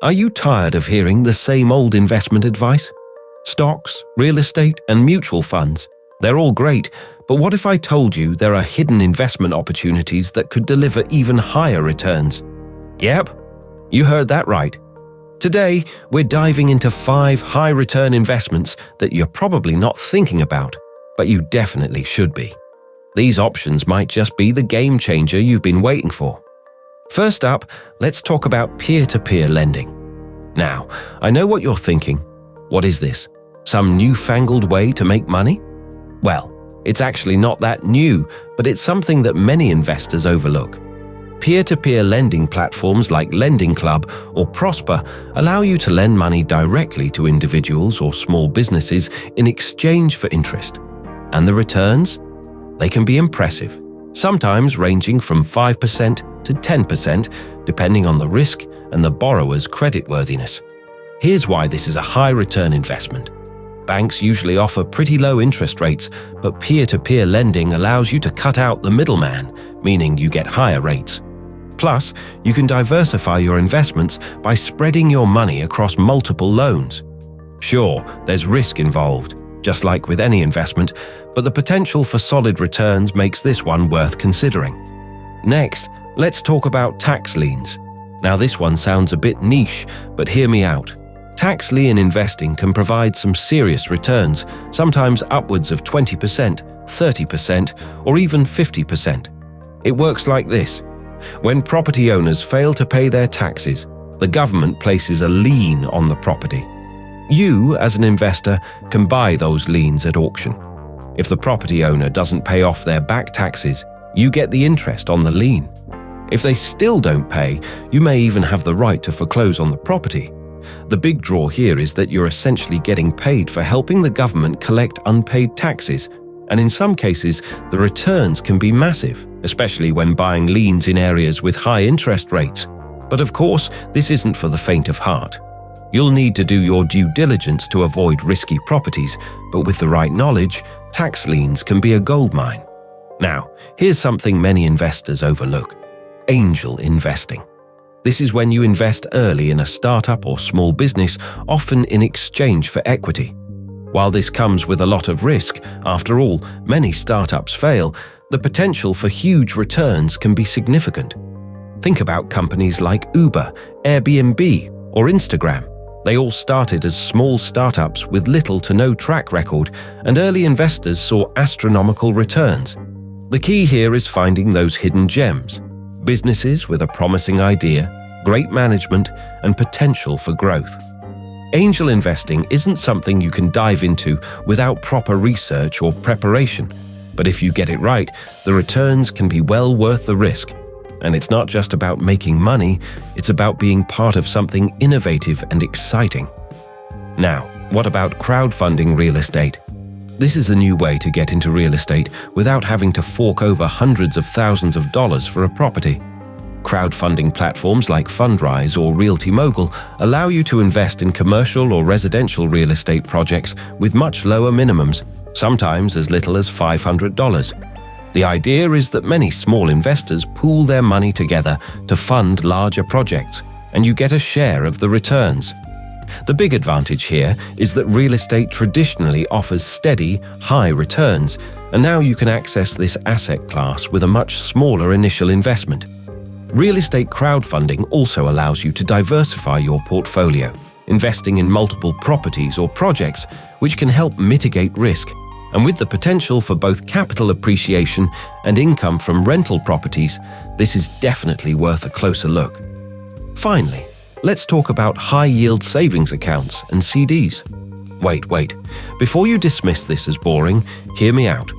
Are you tired of hearing the same old investment advice? Stocks, real estate, and mutual funds, they're all great, but what if I told you there are hidden investment opportunities that could deliver even higher returns? Yep, you heard that right. Today, we're diving into 5 high-return investments that you're probably not thinking about, but you definitely should be. These options might just be the game changer you've been waiting for. First up, let's talk about peer-to-peer lending. Now, I know what you're thinking. What is this? Some newfangled way to make money? Well, it's actually not that new, but it's something that many investors overlook. Peer-to-peer lending platforms like Lending Club or Prosper allow you to lend money directly to individuals or small businesses in exchange for interest. And the returns? They can be impressive, sometimes ranging from 5% to 10%, depending on the risk and the borrower's creditworthiness. Here's why this is a high-return investment. Banks usually offer pretty low interest rates, but peer-to-peer lending allows you to cut out the middleman, meaning you get higher rates. Plus, you can diversify your investments by spreading your money across multiple loans. Sure, there's risk involved, just like with any investment, but the potential for solid returns makes this one worth considering. Next, let's talk about tax liens. Now this one sounds a bit niche, but hear me out. Tax lien investing can provide some serious returns, sometimes upwards of 20%, 30%, or even 50%. It works like this. When property owners fail to pay their taxes, the government places a lien on the property. You, as an investor, can buy those liens at auction. If the property owner doesn't pay off their back taxes, you get the interest on the lien. If they still don't pay, you may even have the right to foreclose on the property. The big draw here is that you're essentially getting paid for helping the government collect unpaid taxes, and in some cases, the returns can be massive, especially when buying liens in areas with high interest rates. But of course, this isn't for the faint of heart. You'll need to do your due diligence to avoid risky properties, but with the right knowledge, tax liens can be a goldmine. Now, here's something many investors overlook: angel investing. This is when you invest early in a startup or small business, often in exchange for equity. While this comes with a lot of risk, after all, many startups fail, the potential for huge returns can be significant. Think about companies like Uber, Airbnb, or Instagram. They all started as small startups with little to no track record, and early investors saw astronomical returns. The key here is finding those hidden gems. Businesses with a promising idea, great management, and potential for growth. Angel investing isn't something you can dive into without proper research or preparation, but if you get it right, the returns can be well worth the risk. And it's not just about making money, it's about being part of something innovative and exciting. Now, what about crowdfunding real estate? This is a new way to get into real estate without having to fork over hundreds of thousands of dollars for a property. Crowdfunding platforms like Fundrise or Realty Mogul allow you to invest in commercial or residential real estate projects with much lower minimums, sometimes as little as $500. The idea is that many small investors pool their money together to fund larger projects, and you get a share of the returns. The big advantage here is that real estate traditionally offers steady, high returns, and now you can access this asset class with a much smaller initial investment. Real estate crowdfunding also allows you to diversify your portfolio, investing in multiple properties or projects, which can help mitigate risk. And with the potential for both capital appreciation and income from rental properties, this is definitely worth a closer look. Finally, let's talk about high-yield savings accounts and CDs. Wait. Before you dismiss this as boring, hear me out.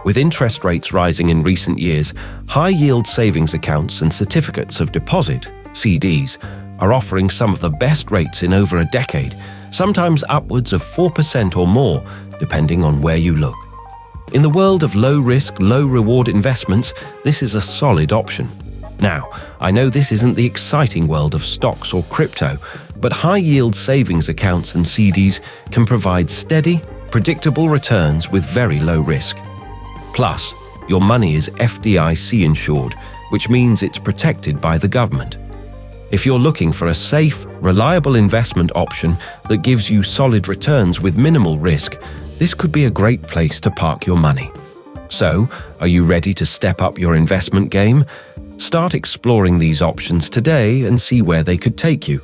With interest rates rising in recent years, high-yield savings accounts and certificates of deposit, CDs, are offering some of the best rates in over a decade, sometimes upwards of 4% or more, depending on where you look. In the world of low-risk, low-reward investments, this is a solid option. Now, I know this isn't the exciting world of stocks or crypto, but high-yield savings accounts and CDs can provide steady, predictable returns with very low risk. Plus, your money is FDIC insured, which means it's protected by the government. If you're looking for a safe, reliable investment option that gives you solid returns with minimal risk, this could be a great place to park your money. So, are you ready to step up your investment game? Start exploring these options today and see where they could take you.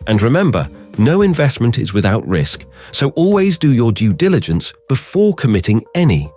And remember, no investment is without risk, so always do your due diligence before committing any